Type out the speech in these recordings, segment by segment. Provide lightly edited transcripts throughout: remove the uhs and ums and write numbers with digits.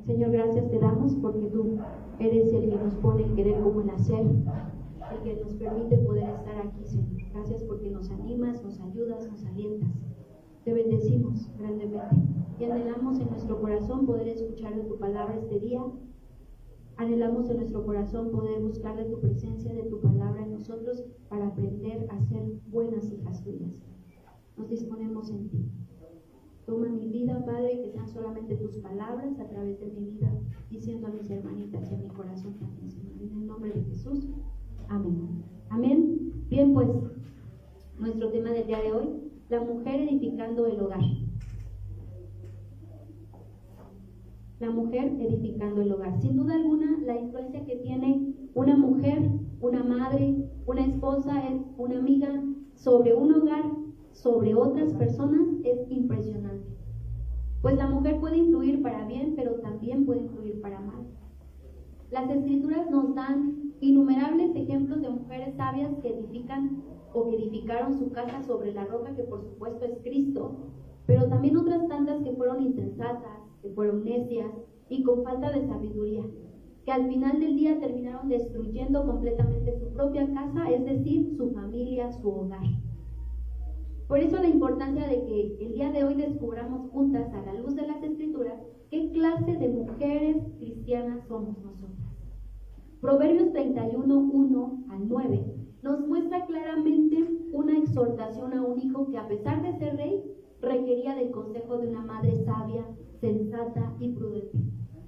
Señor, gracias te damos porque tú eres el que nos pone el querer como el hacer, el que nos permite poder estar aquí, Señor. Gracias porque nos animas, nos ayudas, nos alientas. Te bendecimos grandemente y anhelamos en nuestro corazón poder escuchar de tu palabra este día. Anhelamos en nuestro corazón poder buscar de tu presencia, de tu palabra en nosotros para aprender a ser buenas hijas tuyas. Nos disponemos en ti. Toma mi vida, Padre, que sean solamente tus palabras a través de mi vida, diciendo a mis hermanitas y a mi corazón también, Señor. En el nombre de Jesús. Amén. Amén. Bien, pues, nuestro tema del día de hoy, la mujer edificando el hogar. La mujer edificando el hogar. Sin duda alguna, la influencia que tiene una mujer, una madre, una esposa, una amiga sobre un hogar, sobre otras personas, es impresionante. Pues la mujer puede influir para bien, pero también puede influir para mal. Las Escrituras nos dan innumerables ejemplos de mujeres sabias que edifican o que edificaron su casa sobre la roca, que por supuesto es Cristo, pero también otras tantas que fueron insensatas, que fueron necias y con falta de sabiduría, que al final del día terminaron destruyendo completamente su propia casa, es decir, su familia, su hogar. Por eso la importancia de que el día de hoy descubramos juntas a la luz de las Escrituras qué clase de mujeres cristianas somos nosotras. Proverbios 31, 1 al 9 nos muestra claramente una exhortación a un hijo que, a pesar de ser rey, requería del consejo de una madre sabia, sensata y prudente.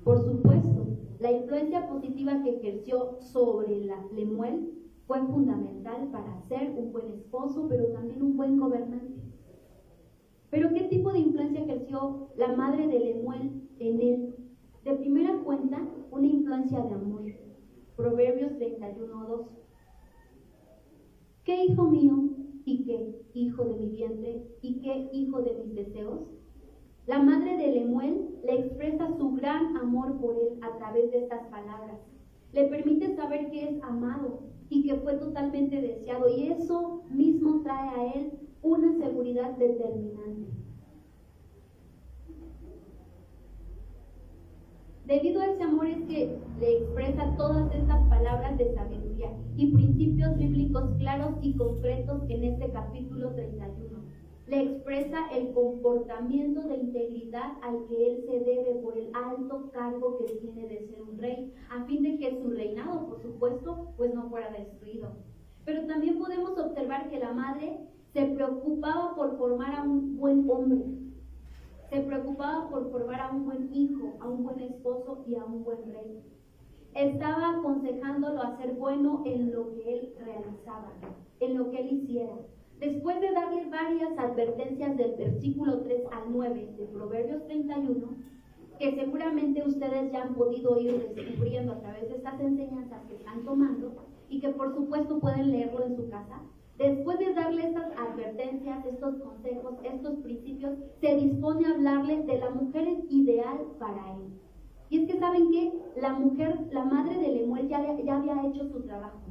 Por supuesto, la influencia positiva que ejerció sobre Lemuel fue fundamental para ser un buen esposo, pero también un buen gobernante. Pero ¿qué tipo de influencia ejerció la madre de Lemuel en él? De primera cuenta, una influencia de amor. Proverbios 31:2. ¿Qué hijo mío y qué hijo de mi vientre y qué hijo de mis deseos? La madre de Lemuel le expresa su gran amor por él a través de estas palabras. Le permite saber que es amado y que fue totalmente deseado, y eso mismo trae a él una seguridad determinante. Debido a ese amor es que le expresa todas estas palabras de sabiduría y principios bíblicos claros y concretos en este capítulo 31. Le expresa el comportamiento de integridad al que él se debe por el alto cargo que tiene de ser un rey, a fin de que su reinado, por supuesto, pues no fuera destruido. Pero también podemos observar que la madre se preocupaba por formar a un buen hombre, se preocupaba por formar a un buen hijo, a un buen esposo y a un buen rey. Estaba aconsejándolo a ser bueno en lo que él realizaba, en lo que él hiciera. Después de darle varias advertencias del versículo 3 al 9 de Proverbios 31, que seguramente ustedes ya han podido ir descubriendo a través de estas enseñanzas que están tomando y que por supuesto pueden leerlo en su casa, después de darle estas advertencias, estos consejos, estos principios, se dispone a hablarles de la mujer ideal para él. Y es que ¿saben qué? La mujer, la madre de Lemuel ya había hecho su trabajo,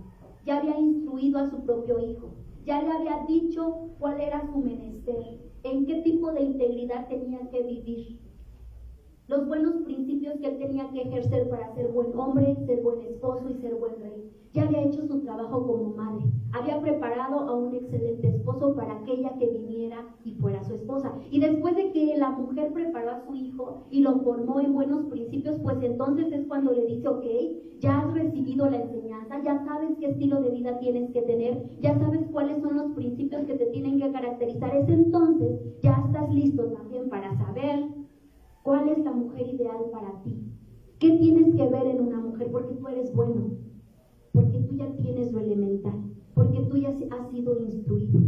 ya había instruido a su propio hijo, ya le había dicho cuál era su menester, en qué tipo de integridad tenía que vivir, los buenos principios que él tenía que ejercer para ser buen hombre, ser buen esposo y ser buen rey. Ya había hecho su trabajo como madre, había preparado a un excelente esposo para aquella que viniera y fuera su esposa. Y después de que la mujer preparó a su hijo y lo formó en buenos principios, pues entonces es cuando le dice, ok, ya has recibido la enseñanza, ya sabes qué estilo de vida tienes que tener, ya sabes cuáles son los principios que te tienen que caracterizar. Es entonces ya estás listo también para saber cuál es la mujer ideal para ti. ¿Qué tienes que ver en una mujer? Porque tú eres bueno, porque tú ya tienes lo elemental, porque tú ya has sido instruido.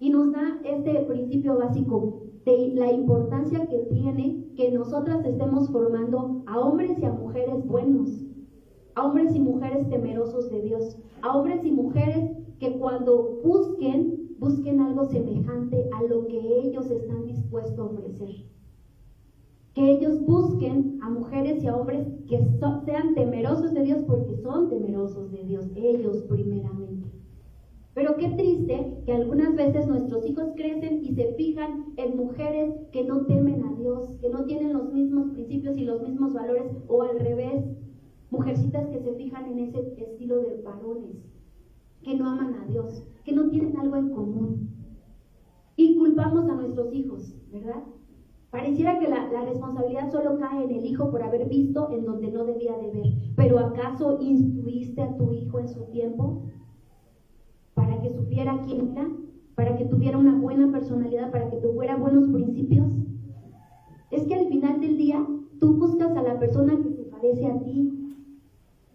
Y nos da este principio básico de la importancia que tiene que nosotras estemos formando a hombres y a mujeres buenos, a hombres y mujeres temerosos de Dios, a hombres y mujeres que cuando busquen algo semejante a lo que ellos están dispuestos a ofrecer. Que ellos busquen a mujeres y a hombres que sean temerosos de Dios, porque son temerosos de Dios, ellos primeramente. Pero qué triste que algunas veces nuestros hijos crecen y se fijan en mujeres que no temen a Dios, que no tienen los mismos principios y los mismos valores, o al revés, mujercitas que se fijan en ese estilo de varones, que no aman a Dios, que no tienen algo en común. Y culpamos a nuestros hijos, ¿verdad? Pareciera que la responsabilidad solo cae en el hijo por haber visto en donde no debía de ver. Pero ¿acaso instruiste a tu hijo en su tiempo para que supiera quién era? Para que tuviera una buena personalidad, para que tuviera buenos principios. Es que al final del día tú buscas a la persona que se parece a ti.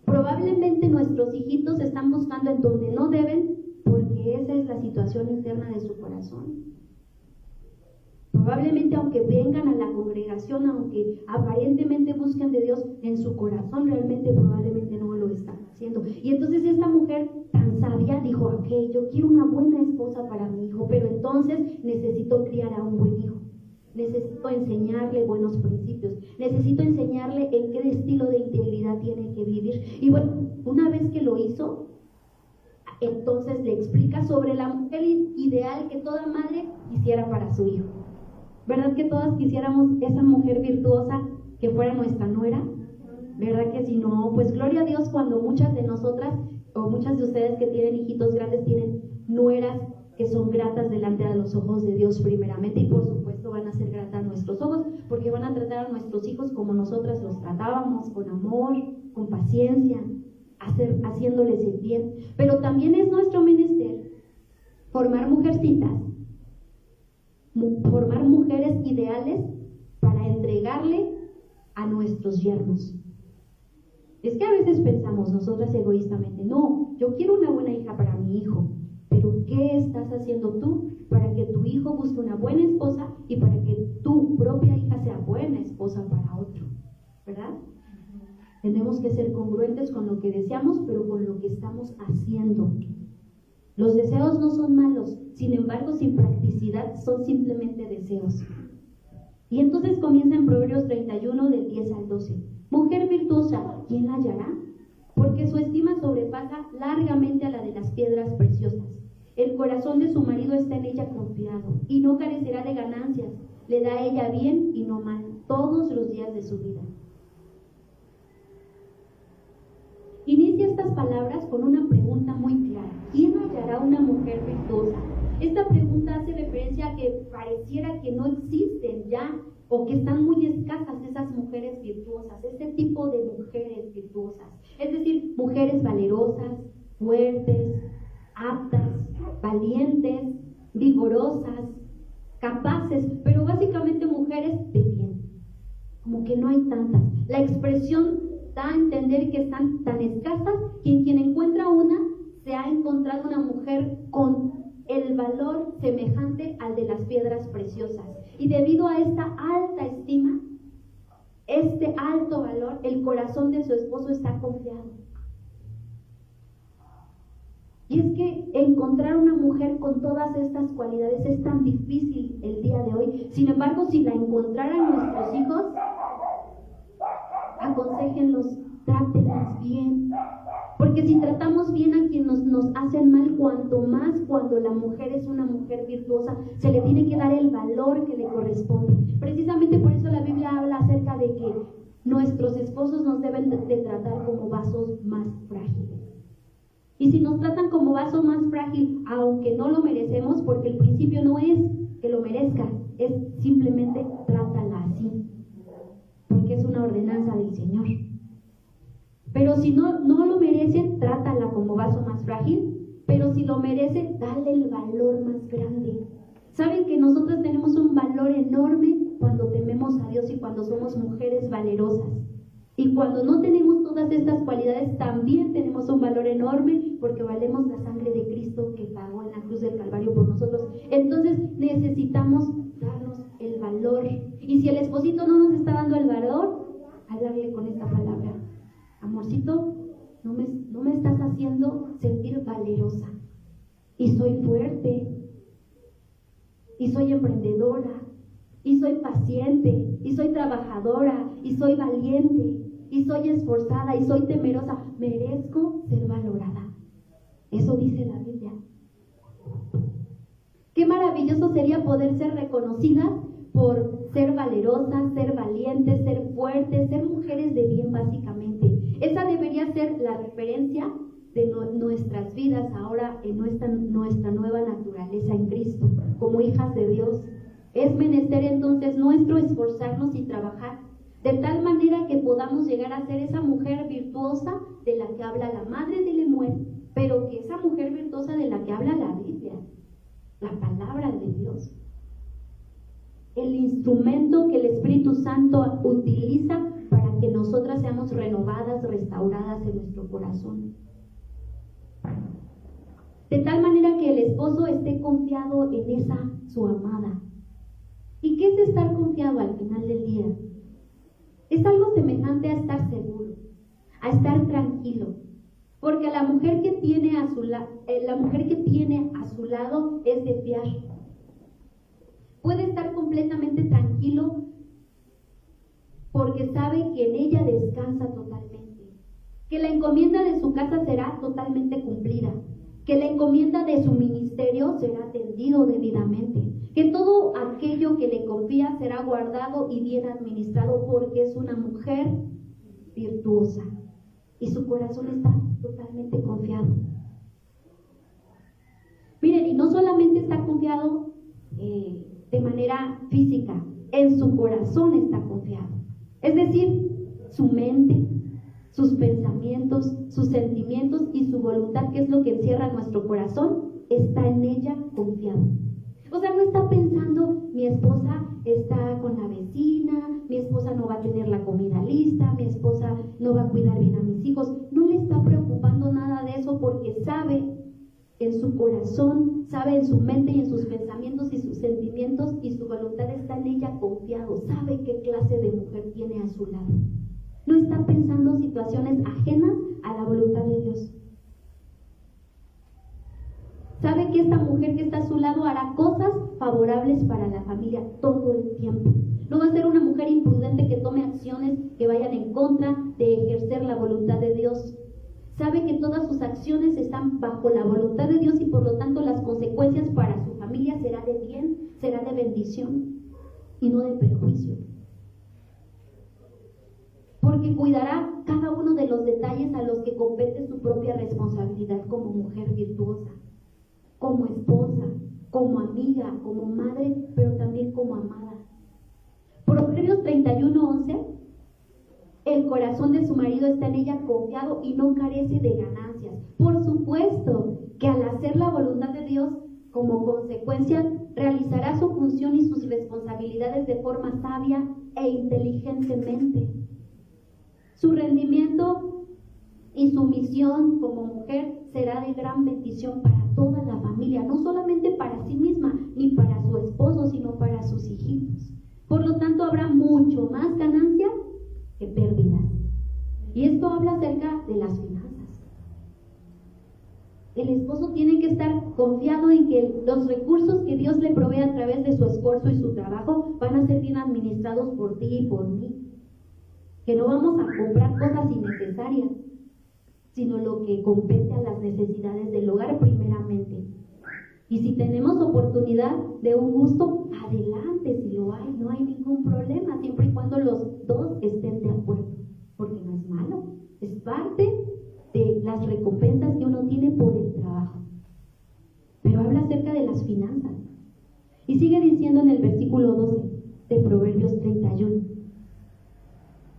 Probablemente nuestros hijitos están buscando en donde no deben, porque esa es la situación interna de su corazón. Probablemente aunque vengan a la congregación, aunque aparentemente busquen de Dios, en su corazón realmente probablemente no lo están haciendo. Y entonces esta mujer tan sabia dijo, ok, yo quiero una buena esposa para mi hijo, pero entonces necesito criar a un buen hijo. Necesito enseñarle buenos principios, necesito enseñarle en qué estilo de integridad tiene que vivir. Y bueno, una vez que lo hizo, entonces le explica sobre la mujer ideal que toda madre quisiera para su hijo. ¿Verdad que todas quisiéramos esa mujer virtuosa que fuera nuestra nuera? ¿Verdad que si no? Pues gloria a Dios cuando muchas de nosotras, o muchas de ustedes que tienen hijitos grandes, tienen nueras que son gratas delante de los ojos de Dios primeramente, y por supuesto van a ser gratas a nuestros ojos, porque van a tratar a nuestros hijos como nosotras los tratábamos, con amor, con paciencia, haciéndoles el bien. Pero también es nuestro menester formar mujercitas, formar mujeres ideales para entregarle a nuestros yernos. Es que a veces pensamos nosotras egoístamente, no, yo quiero una buena hija para mi hijo, pero ¿qué estás haciendo tú para que tu hijo busque una buena esposa y para que tu propia hija sea buena esposa para otro? ¿Verdad? Tenemos que ser congruentes con lo que deseamos, pero con lo que estamos haciendo. Los deseos no son malos, sin embargo, sin practicidad son simplemente deseos. Y entonces comienza en Proverbios 31, del 10 al 12. Mujer virtuosa, ¿quién la hallará? Porque su estima sobrepasa largamente a la de las piedras preciosas. El corazón de su marido está en ella confiado, y no carecerá de ganancias. Le da a ella bien y no mal, todos los días de su vida. Inicia estas palabras con una pregunta muy clara. ¿Quién hallará una mujer virtuosa? Esta pregunta hace referencia a que pareciera que no existen ya, o que están muy escasas esas mujeres virtuosas, este tipo de mujeres virtuosas. Es decir, mujeres valerosas, fuertes, aptas, valientes, vigorosas, capaces, pero básicamente mujeres de bien. Como que no hay tantas. La expresión da a entender que están tan escasas que quien encuentra una, se ha encontrado una mujer con el valor semejante al de las piedras preciosas. Y debido a esta alta estima, este alto valor, el corazón de su esposo está confiado. Y es que encontrar una mujer con todas estas cualidades es tan difícil el día de hoy. Sin embargo, si la encontraran nuestros hijos, aconséjenlos, trátenlos bien. Porque si tratamos bien a quienes nos hacen mal, cuanto más cuando la mujer es una mujer virtuosa, se le tiene que dar el valor que le corresponde. Precisamente por eso la Biblia habla acerca de que nuestros esposos nos deben de tratar como vasos más frágiles. Y si nos tratan como vaso más frágil, aunque no lo merecemos, porque el principio no es que lo merezca, es simplemente trátala así, porque es una ordenanza del Señor. Pero si no lo merece, trátala como vaso más frágil, pero si lo merece, dale el valor más grande. ¿Saben que nosotros tenemos un valor enorme cuando tememos a Dios y cuando somos mujeres valerosas? Y cuando no tenemos todas estas cualidades, también tenemos un valor enorme porque valemos la sangre de Cristo que pagó en la cruz del Calvario por nosotros. Entonces necesitamos darnos el valor. Y si el esposito no nos está dando el valor, hablarle con esta palabra: amorcito, no me estás haciendo sentir valerosa. Y soy fuerte, y soy emprendedora, y soy paciente, y soy trabajadora, y soy valiente, y soy esforzada, y soy temerosa. Merezco ser valorada. Eso dice la Biblia. Qué maravilloso sería poder ser reconocida por ser valerosas, ser valientes, ser fuertes, ser mujeres de bien básicamente. Esa debería ser la referencia de nuestras vidas ahora en nuestra nueva naturaleza en Cristo, como hijas de Dios. Es menester entonces nuestro esforzarnos y trabajar de tal manera que podamos llegar a ser esa mujer virtuosa de la que habla la madre de Lemuel, pero que esa mujer virtuosa de la que habla la Biblia, la palabra de Dios, el instrumento que el Espíritu Santo utiliza para que nosotras seamos renovadas, restauradas en nuestro corazón. De tal manera que el esposo esté confiado en esa su amada. ¿Y qué es estar confiado al final del día? Es algo semejante a estar seguro, a estar tranquilo, porque la mujer que tiene a su lado es de fiar. Puede estar completamente tranquilo porque sabe que en ella descansa totalmente, que la encomienda de su casa será totalmente cumplida, que la encomienda de su ministerio será atendido debidamente, que todo aquello que le confía será guardado y bien administrado porque es una mujer virtuosa y su corazón está totalmente confiado. Miren, y no solamente está confiado de manera física, en su corazón está confiado. Es decir, su mente, sus pensamientos, sus sentimientos y su voluntad, que es lo que encierra nuestro corazón, está en ella confiado. O sea, no está pensando, mi esposa está con la vecina, mi esposa no va a tener la comida lista, mi esposa no va a cuidar bien a mis hijos. No le está preocupando nada de eso porque sabe en su corazón, sabe en su mente y en sus pensamientos y sus sentimientos y su voluntad está en ella confiado. Sabe qué clase de mujer tiene a su lado. No está pensando situaciones ajenas a la voluntad de Dios. Sabe que esta mujer que está a su lado hará cosas favorables para la familia todo el tiempo. No va a ser una mujer imprudente que tome acciones que vayan en contra de ejercer la voluntad de Dios. Sabe que todas sus acciones están bajo la voluntad de Dios y por lo tanto las consecuencias para su familia será de bien, será de bendición y no de perjuicio. Porque cuidará cada uno de los detalles a los que compete su propia responsabilidad como mujer virtuosa, como esposa, como amiga, como madre, pero también como amada. Proverbios 31:11, el corazón de su marido está en ella confiado y no carece de ganancias. Por supuesto que al hacer la voluntad de Dios, como consecuencia, realizará su función y sus responsabilidades de forma sabia e inteligentemente. Su rendimiento y su misión como mujer será de gran bendición para toda la familia, no solamente para sí misma ni para su esposo, sino para sus hijitos. Por lo tanto, habrá mucho más ganancias que pérdidas. Y esto habla acerca de las finanzas. El esposo tiene que estar confiado en que los recursos que Dios le provee a través de su esfuerzo y su trabajo van a ser bien administrados por ti y por mí. Que no vamos a comprar cosas innecesarias, sino lo que compete a las necesidades del hogar primeramente. Y si tenemos oportunidad de un gusto, adelante, si lo hay, no hay ningún problema, siempre y cuando los dos estén de acuerdo, porque no es malo, es parte de las recompensas que uno tiene por el trabajo. Pero habla acerca de las finanzas. Y sigue diciendo en el versículo 12 de Proverbios 31.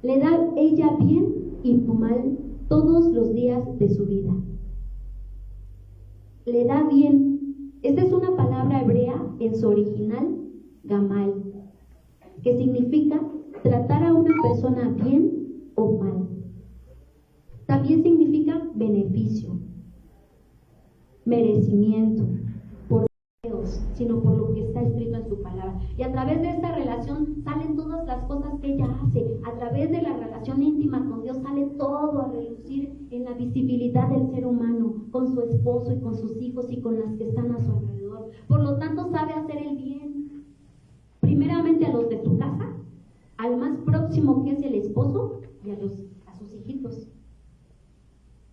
Le da ella bien y mal todos los días de su vida. Le da bien. Esta es una palabra hebrea en su original, gamal, que significa tratar a una persona bien o mal. También significa beneficio, merecimiento, por Dios, sino por lo que está escrito en su palabra. Y a través de esta relación salen todas las cosas que ella hace. A través de la relación íntima con Dios sale todo a relucir en la visibilidad del ser humano, con su esposo y con sus hijos y con las que están a su alrededor. Por lo tanto, sabe hacer el bien, primeramente a los de su casa, al más próximo que es el esposo y a sus hijitos.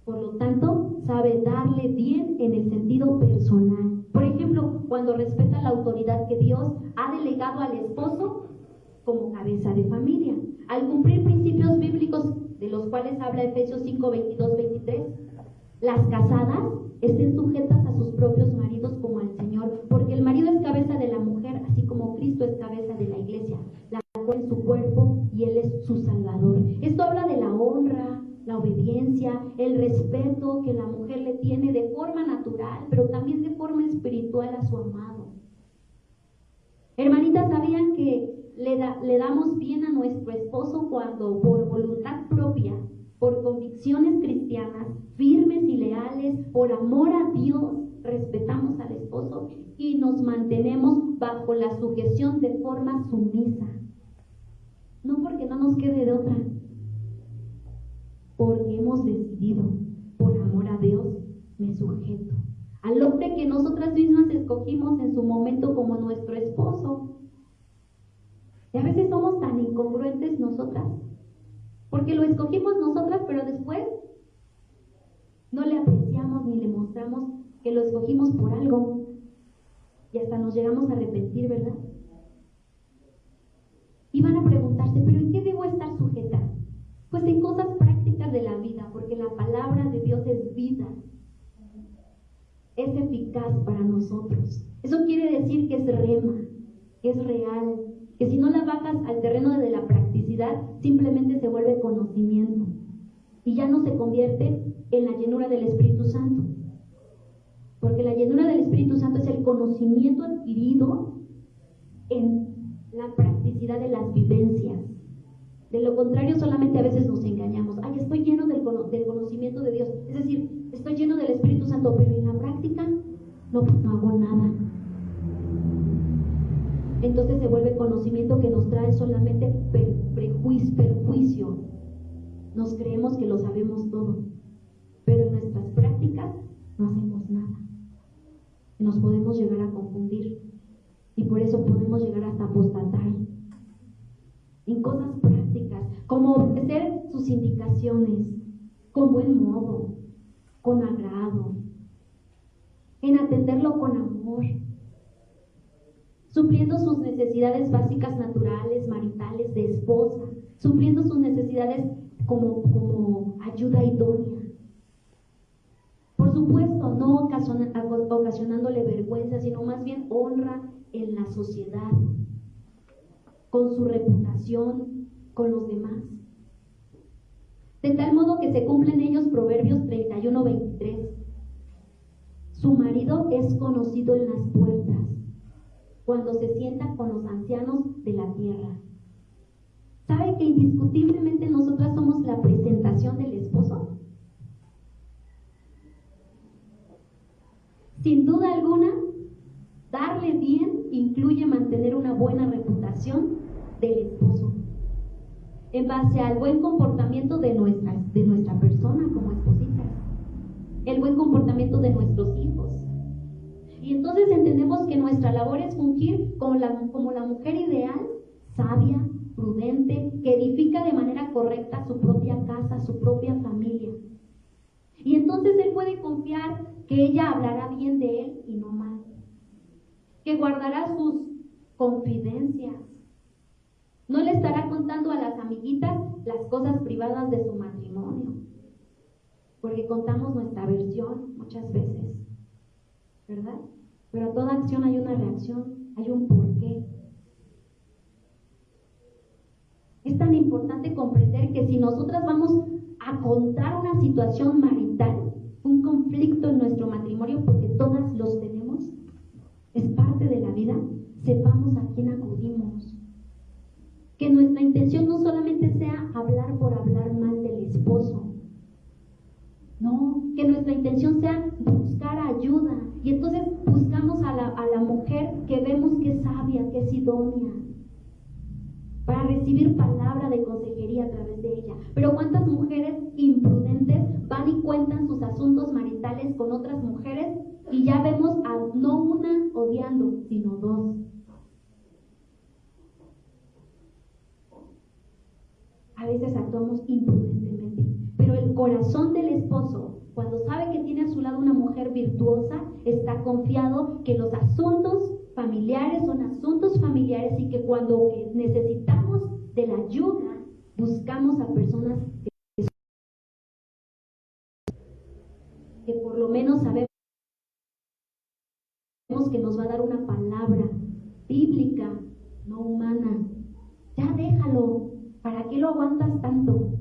Por lo tanto, sabe darle bien en el sentido personal. Por ejemplo, cuando respeta la autoridad que Dios ha delegado al esposo como cabeza de familia. Al cumplir principios bíblicos de los cuales habla Efesios 5, 22, 23, las casadas estén sujetas a sus propios maridos como al Señor, porque el marido es cabeza de la mujer, así como Cristo es cabeza de la iglesia, la cual es su cuerpo y Él es su Salvador. Esto habla de la honra, la obediencia, el respeto que la mujer le tiene de forma natural, pero también de forma espiritual a su amado. Hermanitas, ¿sabían que le damos bien a nuestro esposo cuando por voluntad propia, por convicciones cristianas, firmes y leales, por amor a Dios, respetamos al esposo y nos mantenemos bajo la sujeción de forma sumisa? No porque no nos quede de otra, porque hemos decidido, por amor a Dios, me sujeto al hombre que nosotras mismas escogimos en su momento como nuestro esposo. Y a veces somos tan incongruentes nosotras, porque lo escogimos nosotras, pero después no le apreciamos ni le mostramos que lo escogimos por algo, y hasta nos llegamos a arrepentir, ¿verdad? Y van a preguntarse, ¿pero en qué debo estar sujeta? Pues en cosas prácticas de la vida, porque la palabra de Dios es vida, es eficaz para nosotros. Eso quiere decir que es rema, es real, que si no la bajas al terreno de la practicidad, simplemente se vuelve conocimiento y ya no se convierte en la llenura del Espíritu Santo, porque la llenura del Espíritu Santo es el conocimiento adquirido en la practicidad de las vivencias. De lo contrario, solamente a veces nos engañamos. Ay, estoy lleno del conocimiento de Dios, es decir, estoy lleno del Espíritu Santo, pero en la práctica no hago nada. Entonces se vuelve conocimiento que nos trae solamente perjuicio. Nos creemos que lo sabemos todo, pero en nuestras prácticas no hacemos nada. Nos podemos llegar a confundir y por eso podemos llegar hasta apostatar en cosas prácticas, como obedecer sus indicaciones con buen modo, con agrado, en atenderlo con amor, supliendo sus necesidades básicas naturales, maritales, de esposa, supliendo sus necesidades como ayuda idónea. Por supuesto, no ocasionándole vergüenza, sino más bien honra en la sociedad, con su reputación, con los demás. De tal modo que se cumplen ellos Proverbios 31, 23. Su marido es conocido en las puertas, cuando se sienta con los ancianos de la tierra. ¿Sabe que indiscutiblemente nosotras somos la presentación del esposo? Sin duda alguna, darle bien incluye mantener una buena reputación del esposo, en base al buen comportamiento de nuestra persona como espositas, el buen comportamiento de nuestros hijos. Y entonces entendemos que nuestra labor es fungir como la mujer ideal, sabia, prudente, que edifica de manera correcta su propia casa, su propia familia. Y entonces él puede confiar que ella hablará bien de él y no mal, que guardará sus confidencias, no le estará contando a las amiguitas las cosas privadas de su matrimonio, porque contamos nuestra versión muchas veces, ¿verdad? Pero a toda acción hay una reacción, hay un porqué. Es tan importante comprender que si nosotras vamos a contar una situación marital, un conflicto en nuestro matrimonio, porque todas los tenemos, es parte de la vida, sepamos a quién acudimos. Que nuestra intención no solamente sea hablar por hablar mal del esposo, no, que nuestra intención sea buscar ayuda. Y entonces buscamos a la mujer que vemos que es sabia, que es idónea, para recibir palabra de consejería a través de ella. Pero ¿cuántas mujeres imprudentes van y cuentan sus asuntos maritales con otras mujeres? Y ya vemos a no una odiando, sino dos. A veces actuamos imprudentemente. Pero el corazón del esposo, cuando sabe que tiene a su lado una mujer virtuosa, está confiado que los asuntos familiares son asuntos familiares y que cuando necesitamos de la ayuda, buscamos a personas que por lo menos sabemos que nos va a dar una palabra bíblica, no humana. Ya déjalo, ¿para qué lo aguantas tanto?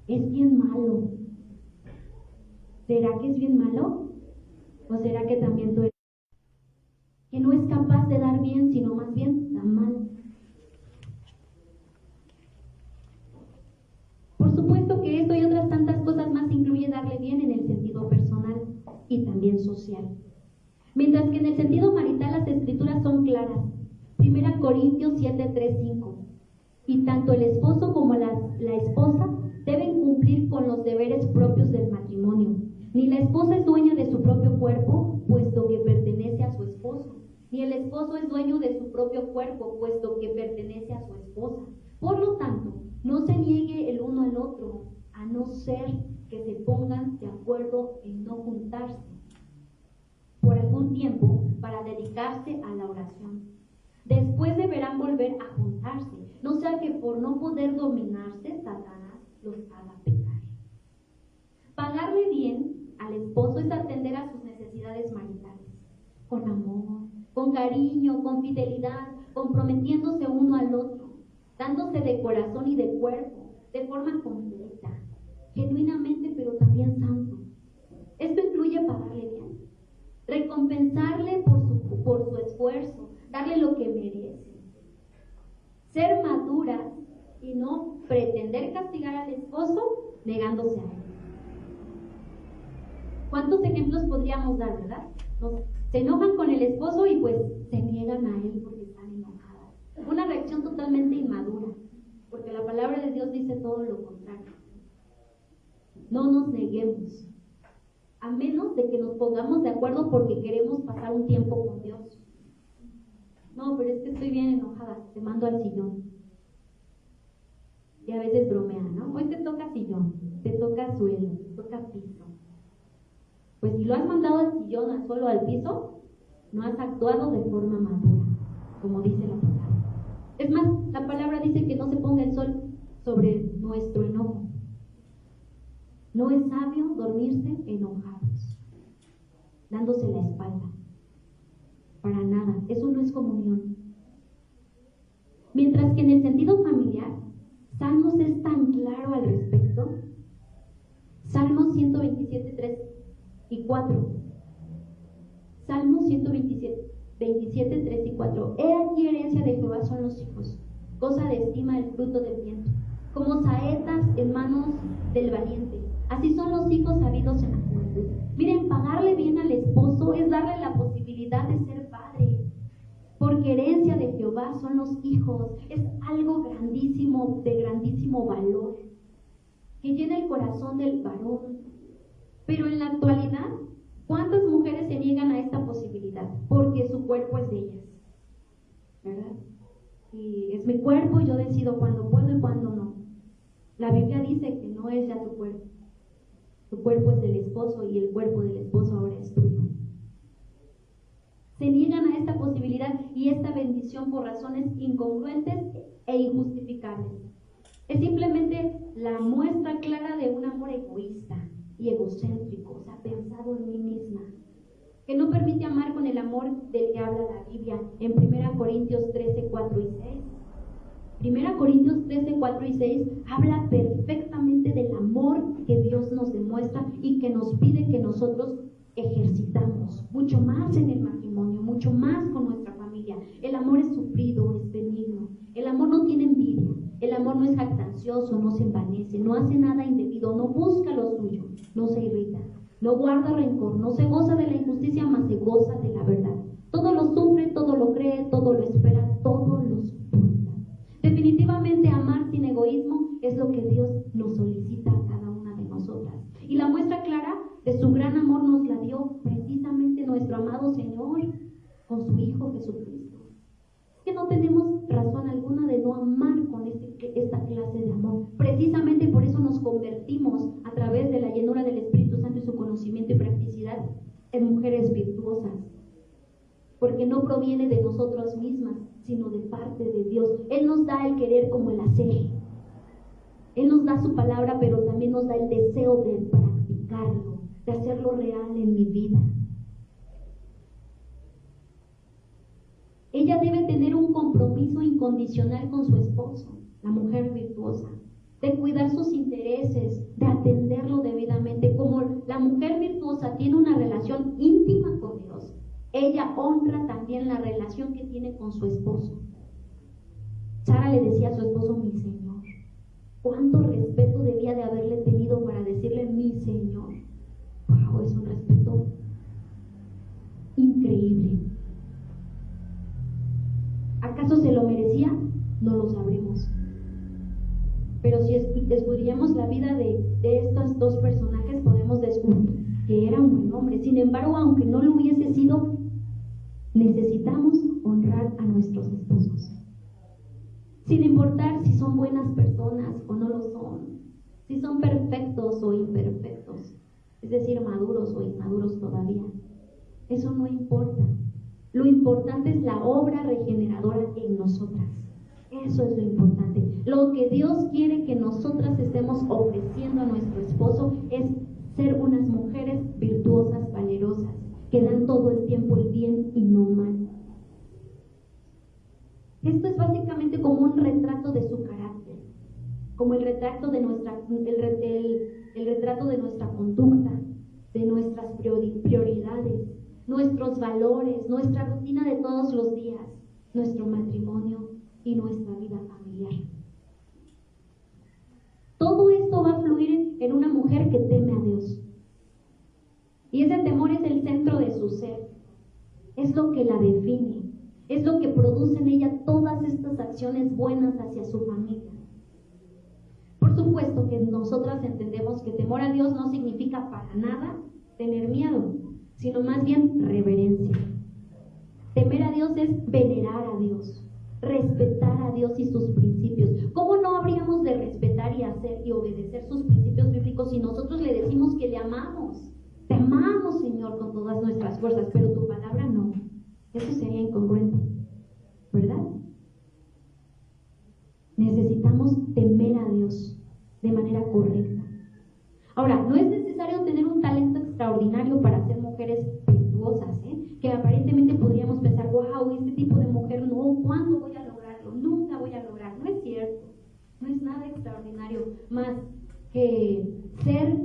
Es bien malo. ¿Será que es bien malo? ¿O será que también tú eres que no es capaz de dar bien, sino más bien da mal? Por supuesto que esto y otras tantas cosas más incluye darle bien en el sentido personal y también social. Mientras que en el sentido marital las escrituras son claras. 1 Corintios 7, 3, 5. Y tanto el esposo como la esposa deben cumplir con los deberes propios del matrimonio. Ni la esposa es dueña de su propio cuerpo, puesto que pertenece a su esposo. Ni el esposo es dueño de su propio cuerpo, puesto que pertenece a su esposa. Por lo tanto, no se niegue el uno al otro, a no ser que se pongan de acuerdo en no juntarse por algún tiempo para dedicarse a la oración. Después deberán volver a juntarse, no sea que por no poder dominarse, Satanás los haga pecar. Pagarle bien al esposo es atender a sus necesidades maritales, con amor, con cariño, con fidelidad, comprometiéndose uno al otro, dándose de corazón y de cuerpo, de forma completa, genuinamente, pero también santo. Esto incluye pagarle bien, recompensarle por su esfuerzo, darle lo que merece, ser madura y no pretender castigar al esposo negándose a él. ¿Cuántos ejemplos podríamos dar, verdad? Se enojan con el esposo y pues se niegan a él porque están enojadas. Una reacción totalmente inmadura, porque la palabra de Dios dice todo lo contrario. No nos neguemos, a menos de que nos pongamos de acuerdo porque queremos pasar un tiempo con Dios. No, pero es que estoy bien enojada, te mando al sillón. Y a veces bromean, ¿no? Hoy te toca sillón, te toca suelo, te toca piso. Pues si lo has mandado al sillón, al suelo, al piso, no has actuado de forma madura, como dice la palabra. Es más, la palabra dice que no se ponga el sol sobre nuestro enojo. No es sabio dormirse enojados, dándose la espalda. Para nada, eso no es comunión. Mientras que en el sentido familiar, Salmos es tan claro al respecto. Salmos 127, 3 y 4. Salmos 127, 3 y 4. He aquí herencia de Jehová son los hijos, cosa de estima el fruto del viento, como saetas en manos del valiente. Así son los hijos sabidos en la juventud. Miren, pagarle bien al esposo es darle la posibilidad de ser padre, porque herencia de Jehová son los hijos. Es algo grandísimo, de grandísimo valor, que llena el corazón del varón. Pero en la actualidad, ¿cuántas mujeres se niegan a esta posibilidad? Porque su cuerpo es de ellas, ¿verdad? Y es mi cuerpo y yo decido cuándo puedo y cuándo no. La Biblia dice que no es ya tu cuerpo. Tu cuerpo es del esposo y el cuerpo del esposo ahora es tuyo. Se niegan a esta posibilidad y esta bendición por razones incongruentes e injustificables. Es simplemente la muestra clara de un amor egoísta y egocéntrico, o sea, pensado en mí misma, que no permite amar con el amor del que habla la Biblia en 1 Corintios 13, 4 y 6. 1 Corintios 13, 4 y 6 habla perfectamente del amor que Dios nos demuestra y que nos pide que nosotros ejercitamos, mucho más en el matrimonio, mucho más con nuestra familia. El amor es sufrido, es benigno. El amor no tiene envidia. El amor no es jactancioso, no se envanece, no hace nada indebido, no busca lo suyo, no se irrita, no guarda rencor, no se goza de la injusticia, mas se goza de la verdad. Todo lo sufre, todo lo cree, todo lo espera, todo lo soporta. Definitivamente amar sin egoísmo es lo que Dios nos solicita a cada una de nosotras. Y la muestra clara de su gran amor nos la dio precisamente nuestro amado Señor con su Hijo Jesucristo. Es que no tenemos razón alguna de no amar con ese Señor. Precisamente por eso nos convertimos a través de la llenura del Espíritu Santo y su conocimiento y practicidad en mujeres virtuosas. Porque no proviene de nosotras mismas, sino de parte de Dios. Él nos da el querer como el hacer. Él nos da su palabra, pero también nos da el deseo de practicarlo, de hacerlo real en mi vida. Ella debe tener un compromiso incondicional con su esposo, la mujer virtuosa, de cuidar sus intereses, de atenderlo debidamente. Como la mujer virtuosa tiene una relación íntima con Dios, ella honra también la relación que tiene con su esposo. Sara le decía a su esposo, mi Señor. ¿Cuánto respeto debía de haberle tenido para decirle mi Señor? Wow, es un respeto increíble. ¿Acaso se lo merecía? No lo sabremos. Pero si escudriñamos la vida de estos dos personajes, podemos descubrir que era un buen hombre. Sin embargo, aunque no lo hubiese sido, necesitamos honrar a nuestros esposos. Sin importar si son buenas personas o no lo son, si son perfectos o imperfectos, es decir, maduros o inmaduros todavía. Eso no importa. Lo importante es la obra regeneradora en nosotras. Eso es lo importante. Lo que Dios quiere que nosotras estemos ofreciendo a nuestro esposo es ser unas mujeres virtuosas, valerosas, que dan todo el tiempo el bien y no mal. Esto es básicamente como un retrato de su carácter, como el retrato de nuestra conducta, de nuestras prioridades, nuestros valores, nuestra rutina de todos los días, nuestro matrimonio y nuestra vida familiar. Todo esto va a fluir en una mujer que teme a Dios. Y ese temor es el centro de su ser, es lo que la define. Es lo que produce en ella todas estas acciones buenas hacia su familia. Por supuesto que nosotras entendemos que temor a Dios no significa para nada tener miedo, sino más bien reverencia. Temer a Dios es venerar a Dios, respetar a Dios y sus principios. ¿Cómo no habríamos de respetar y hacer y obedecer sus principios bíblicos si nosotros le decimos que le amamos? Te amamos, Señor, con todas nuestras fuerzas, pero tu palabra no. Eso sería incongruente, ¿verdad? Necesitamos temer a Dios de manera correcta. Ahora, no es necesario tener un talento extraordinario para ser mujeres virtuosas, que aparentemente podríamos pensar, wow, este tipo de mujer, no, ¿cuándo voy a lograrlo? Nunca voy a lograr. No es cierto, no es nada extraordinario más que ser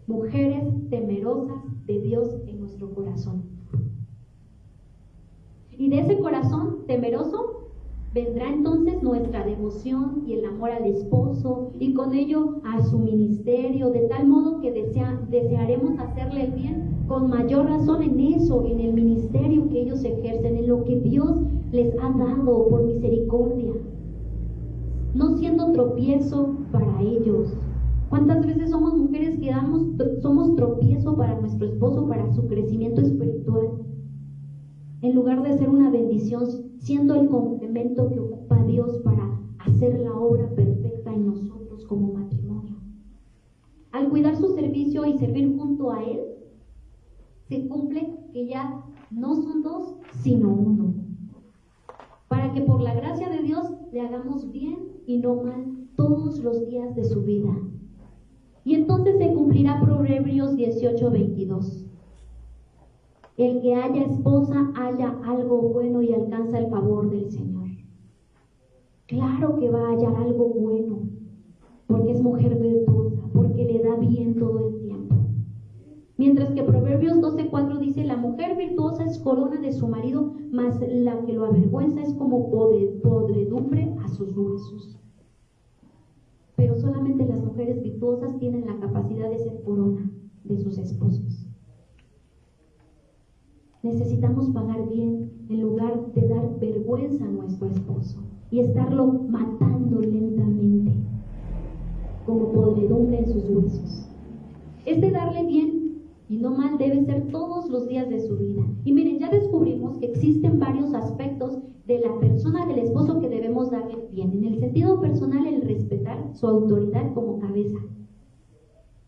mujeres temerosas de Dios en nuestro corazón. Y de ese corazón temeroso vendrá entonces nuestra devoción y el amor al esposo y con ello a su ministerio, de tal modo que desearemos hacerle el bien con mayor razón en eso, en el ministerio que ellos ejercen, en lo que Dios les ha dado por misericordia, no siendo tropiezo para ellos. ¿Cuántas veces somos mujeres que somos tropiezo para nuestro esposo, para su crecimiento espiritual? En lugar de ser una bendición, siendo el complemento que ocupa Dios para hacer la obra perfecta en nosotros como matrimonio. Al cuidar su servicio y servir junto a Él, se cumple que ya no son dos, sino uno. Para que por la gracia de Dios le hagamos bien y no mal todos los días de su vida. Y entonces se cumplirá Proverbios 18:22. El que haya esposa halla algo bueno y alcanza el favor del Señor. Claro que va a hallar algo bueno, porque es mujer virtuosa, porque le da bien todo el tiempo. Mientras que Proverbios 12:4 dice, la mujer virtuosa es corona de su marido, mas la que lo avergüenza es como podredumbre a sus huesos. Pero solamente las mujeres virtuosas tienen la capacidad de ser corona de sus esposos. Necesitamos pagar bien en lugar de dar vergüenza a nuestro esposo y estarlo matando lentamente como podredumbre en sus huesos. Este darle bien y no mal debe ser todos los días de su vida. Y miren, ya descubrimos que existen varios aspectos de la persona del esposo que debemos darle bien. En el sentido personal, el respetar su autoridad como cabeza.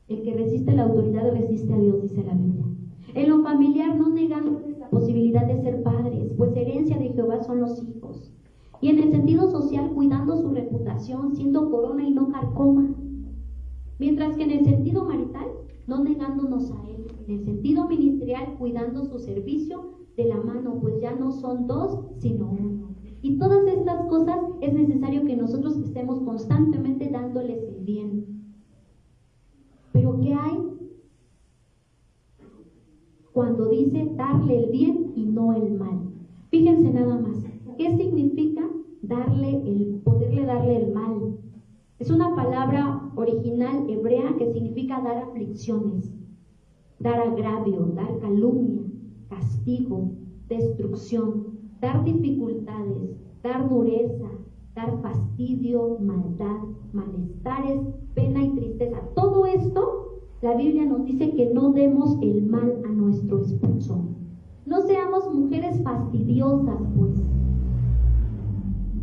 El que resiste la autoridad resiste a Dios, dice la Biblia. En lo familiar, no negándoles la posibilidad de ser padres, pues herencia de Jehová son los hijos. Y en el sentido social, cuidando su reputación, siendo corona y no carcoma. Mientras que en el sentido marital, no negándonos a Él. En el sentido ministerial, cuidando su servicio de la mano, pues ya no son dos, sino uno. Y todas estas cosas es necesario que nosotros estemos constantemente dándoles el bien. Pero ¿qué hay cuando dice darle el bien y no el mal? Fíjense nada más. ¿Qué significa poderle darle el mal? Es una palabra original hebrea que significa dar aflicciones, dar agravio, dar calumnia, castigo, destrucción, dar dificultades, dar dureza, dar fastidio, maldad, malestares, pena y tristeza. Todo esto, la Biblia nos dice que no demos el mal a nuestro esposo. No seamos mujeres fastidiosas, pues,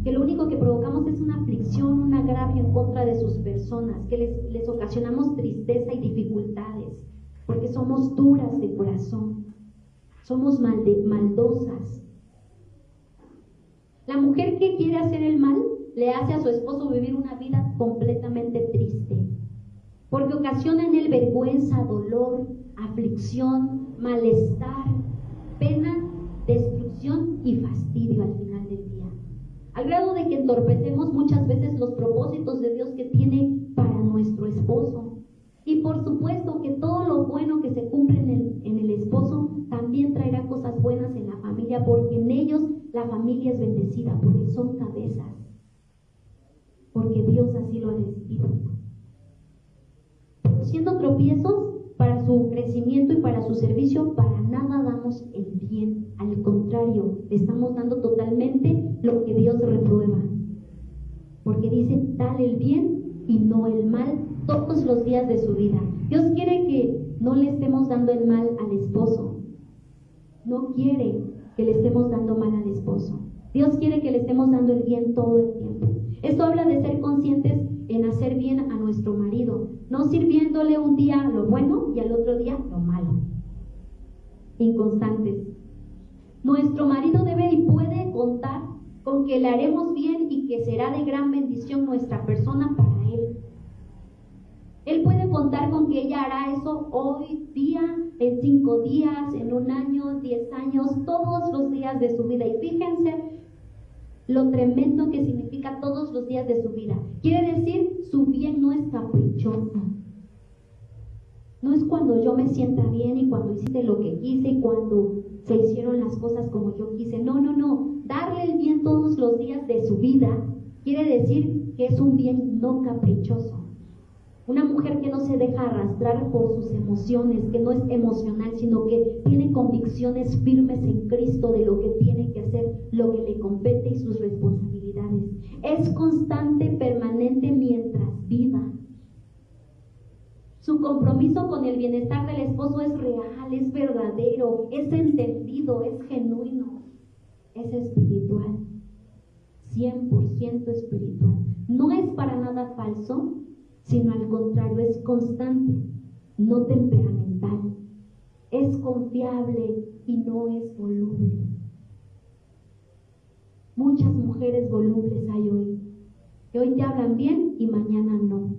que lo único que provocamos es una aflicción, un agravio en contra de sus personas, que les ocasionamos tristeza y dificultades, porque somos duras de corazón, somos maldosas. La mujer que quiere hacer el mal le hace a su esposo vivir una vida completamente triste, porque ocasiona en él vergüenza, dolor, aflicción, malestar, pena, destrucción y fastidio al final del día. Al grado de que entorpecemos muchas veces los propósitos de Dios que tiene para nuestro esposo. Y por supuesto que todo lo bueno que se cumple en el esposo también traerá cosas buenas en la familia, porque en ellos la familia es bendecida, porque son cabezas, porque Dios así lo ha decidido. Siendo tropiezos para su crecimiento y para su servicio, para nada damos el bien. Al contrario, le estamos dando totalmente lo que Dios reprueba. Porque dice, dale el bien y no el mal todos los días de su vida. Dios quiere que no le estemos dando el mal al esposo. No quiere que le estemos dando mal al esposo. Dios quiere que le estemos dando el bien todo el tiempo. Esto habla de ser conscientes en hacer bien a nuestro marido, no sirviéndole un día lo bueno y al otro día lo malo. Inconstantes. Nuestro marido debe y puede contar con que le haremos bien y que será de gran bendición nuestra persona para él. Él puede contar con que ella hará eso hoy día, en 5 días, en 1 año, 10 años, todos los días de su vida. Y fíjense lo tremendo que significa todos los días de su vida. Quiere decir, su bien no es caprichoso. No es cuando yo me sienta bien y cuando hiciste lo que quise y cuando se hicieron las cosas como yo quise. No. Darle el bien todos los días de su vida quiere decir que es un bien no caprichoso. Una mujer que no se deja arrastrar por sus emociones, que no es emocional, sino que tiene convicciones firmes en Cristo de lo que tiene que hacer, lo que le compete y sus responsabilidades. Es constante, permanente mientras viva. Su compromiso con el bienestar del esposo es real, es verdadero, es entendido, es genuino, es espiritual, 100% espiritual. No es para nada falso, sino al contrario, es constante, no temperamental, es confiable y no es voluble. Muchas mujeres volubles hay hoy, que hoy te hablan bien y mañana no,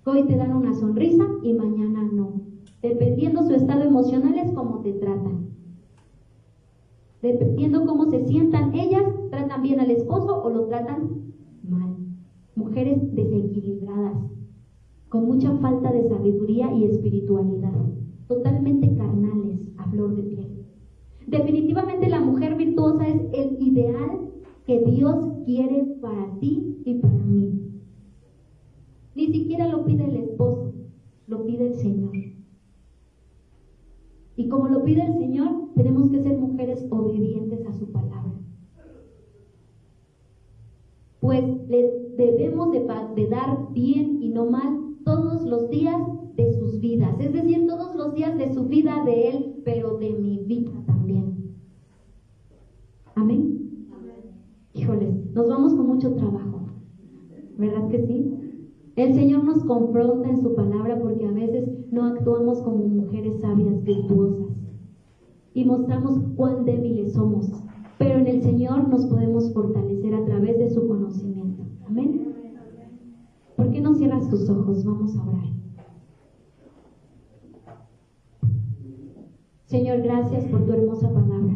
que hoy te dan una sonrisa y mañana no. Dependiendo su estado emocional es como te tratan. Dependiendo cómo se sientan ellas, tratan bien al esposo o lo tratan mal. Mujeres desequilibradas, con mucha falta de sabiduría y espiritualidad, totalmente carnales a flor de piel. Definitivamente la mujer virtuosa es el ideal que Dios quiere para ti y para mí. Ni siquiera lo pide el esposo, lo pide el Señor. Y como lo pide el Señor, tenemos que ser mujeres obedientes a su palabra. Pues le debemos de dar bien y no mal todos los días de sus vidas, es decir, todos los días de su vida de él, pero de mi vida también. Amén. Híjoles, nos vamos con mucho trabajo, ¿verdad que sí? El Señor nos confronta en su palabra porque a veces no actuamos como mujeres sabias, virtuosas, y mostramos cuán débiles somos, pero en el Señor nos podemos fortalecer a través de su conocimiento. Amén. ¿Por qué no cierras tus ojos? Vamos a orar. Señor, gracias por tu hermosa palabra.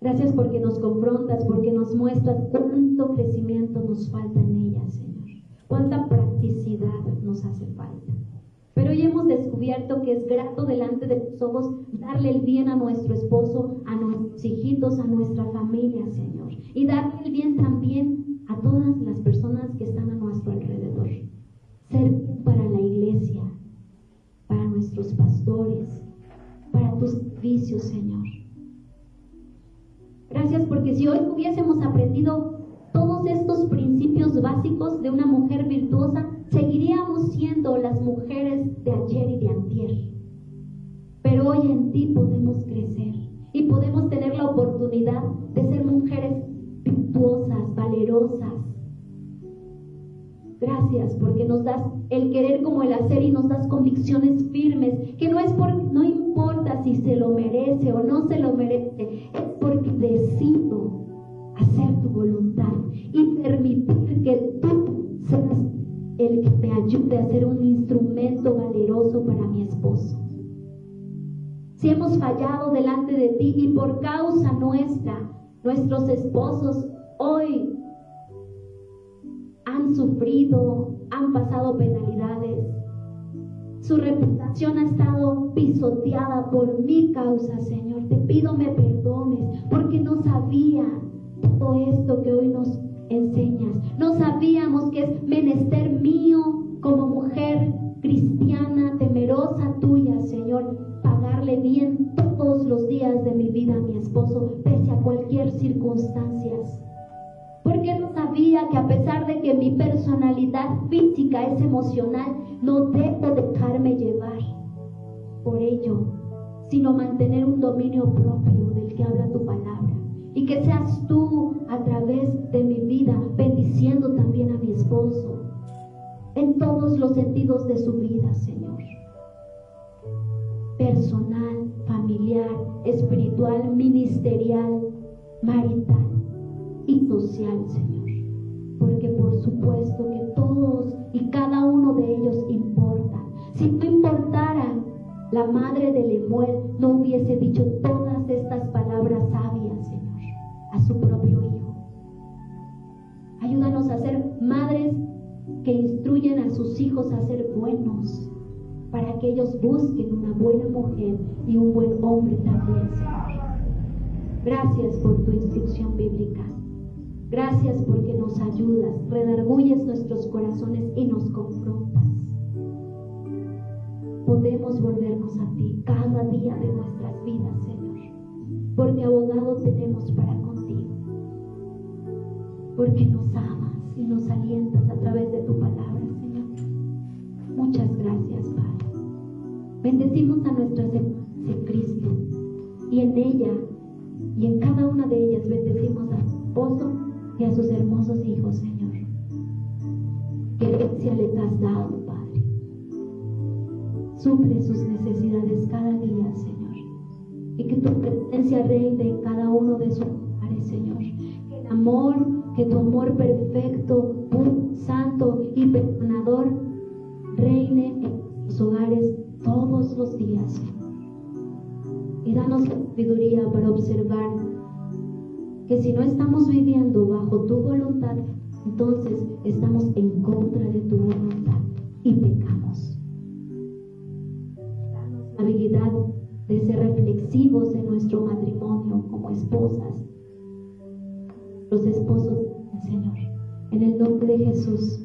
Gracias porque nos confrontas, porque nos muestras cuánto crecimiento nos falta en ella, Señor. Cuánta practicidad nos hace falta. Pero hoy hemos descubierto que es grato delante de tus ojos darle el bien a nuestro esposo, a nuestros hijitos, a nuestra familia, Señor. Y darle el bien también a todas las personas que están a nuestro alrededor. Ser bien para la iglesia, para nuestros pastores, para tus servicios, Señor. Gracias porque si hoy hubiésemos aprendido todos estos principios básicos de una mujer virtuosa, seguiríamos siendo las mujeres de ayer y de antier. Pero hoy en ti podemos crecer y podemos tener la oportunidad de ser mujeres virtuosas, valerosas. Gracias porque nos das el querer como el hacer y nos das convicciones firmes, que no importa si se lo merece o no se lo merece, es porque decido hacer tu voluntad y permitir que tú seas el que me ayude a ser un instrumento valeroso para mi esposo. Si hemos fallado delante de ti y por causa nuestra, nuestros esposos hoy han sufrido, han pasado penalidades, su reputación ha estado pisoteada por mi causa, Señor, te pido me perdones porque no sabía todo esto que hoy nos enseñas. No sabíamos que es menester mío como mujer cristiana, temerosa tuya, Señor, pagarle bien todos los días de mi vida a mi esposo, pese a cualquier circunstancia. Porque no sabía que a pesar de que mi personalidad física es emocional, no debo dejarme llevar por ello, sino mantener un dominio propio del que habla tu palabra. Y que seas tú a través de mi vida bendiciendo también a mi esposo en todos los sentidos de su vida, Señor. Personal, familiar, espiritual, ministerial, marital y social, Señor. Porque por supuesto que todos y cada uno de ellos importan. Si no importara, la madre de Lemuel no hubiese dicho todas estas palabras sabias, Señor, a su propio hijo. Ayúdanos a ser madres que instruyen a sus hijos a ser buenos, para que ellos busquen una buena mujer y un buen hombre también, Señor. Gracias por tu instrucción bíblica. Gracias porque nos ayudas, redarguyes nuestros corazones y nos confrontas. Podemos volvernos a ti cada día de nuestras vidas, Señor, porque abogado tenemos para contigo, porque nos amas y nos alientas a través de tu palabra, Señor. Muchas gracias, Padre. Bendecimos a nuestras hermanas en Cristo y en ella y en cada una de ellas bendecimos a su esposo y a sus hermosos hijos, Señor. ¿Qué herencia les has dado, Padre? Suple sus necesidades cada día, Señor, y que tu presencia reine en cada uno de sus hogares, Señor. Que tu amor perfecto, puro, santo y perdonador reine en sus hogares todos los días, Señor. Y danos la sabiduría para observar que si no estamos viviendo bajo tu voluntad, entonces estamos en contra de tu voluntad y pecamos. Danos la habilidad de ser reflexivos en nuestro matrimonio como esposas, los esposos, Señor, en el nombre de Jesús.